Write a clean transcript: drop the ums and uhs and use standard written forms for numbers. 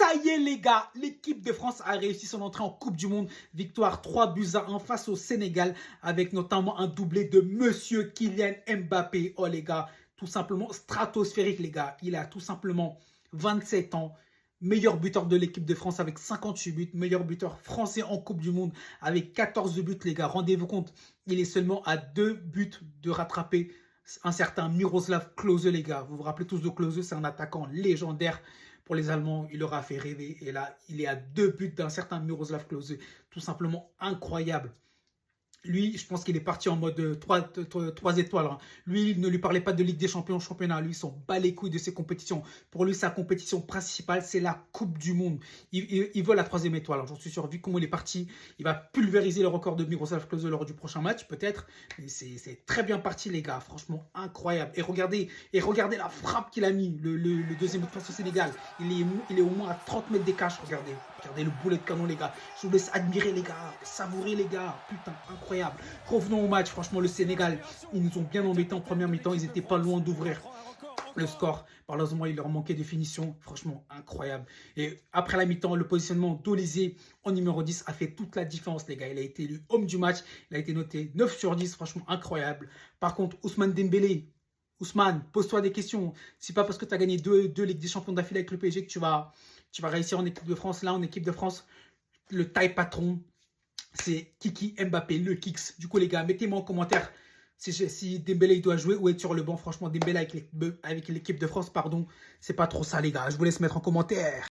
Ça y est les gars, l'équipe de France a réussi son entrée en Coupe du Monde. Victoire 3-1 face au Sénégal avec notamment un doublé de Monsieur Kylian Mbappé. Oh les gars, tout simplement stratosphérique les gars. Il a tout simplement 27 ans. Meilleur buteur de l'équipe de France avec 58 buts. Meilleur buteur français en Coupe du Monde avec 14 buts les gars. Rendez-vous compte, il est seulement à 2 buts de rattraper un certain Miroslav Klose les gars. Vous vous rappelez tous de Klose, c'est un attaquant légendaire. Pour les Allemands, il leur a fait rêver. Et là, il est à 2 buts d'un certain Miroslav Klose. Tout simplement incroyable. Lui, je pense qu'il est parti en mode 3 étoiles. Hein. Lui, il ne lui parlait pas de Ligue des Champions, championnat. Lui, il s'en bat les couilles de ses compétitions. Pour lui, sa compétition principale, c'est la Coupe du Monde. Il veut la 3e étoile. J'en suis sûr. Vu comment il est parti, il va pulvériser le record de Miroslav Klose lors du prochain match, peut-être. Mais c'est très bien parti, les gars. Franchement, incroyable. Et regardez la frappe qu'il a mis, le deuxième but face au Sénégal. Il est au moins à 30 mètres des cages. Regardez le boulet de canon, les gars. Je vous laisse admirer, les gars. Savourer, les gars. Putain, incroyable. Revenons au match. Franchement, le Sénégal, ils nous ont bien embêtés en première mi-temps. Ils n'étaient pas loin d'ouvrir le score. Malheureusement, il leur manquait de finition. Franchement, incroyable. Et après la mi-temps, le positionnement d'Olysée en numéro 10 a fait toute la différence, les gars. Il a été élu homme du match. Il a été noté 9 sur 10. Franchement, incroyable. Par contre, Ousmane Dembélé, Ousmane, pose-toi des questions. C'est pas parce que tu as gagné deux Ligues des Champions d'affilée avec le PSG que tu vas réussir en équipe de France. Là, en équipe de France, le taille patron, c'est Kiki Mbappé, le Kix. Du coup, les gars, mettez-moi en commentaire si Dembélé il doit jouer ou être sur le banc. Franchement, Dembélé avec l'équipe de France, pardon, c'est pas trop ça, les gars. Je vous laisse mettre en commentaire.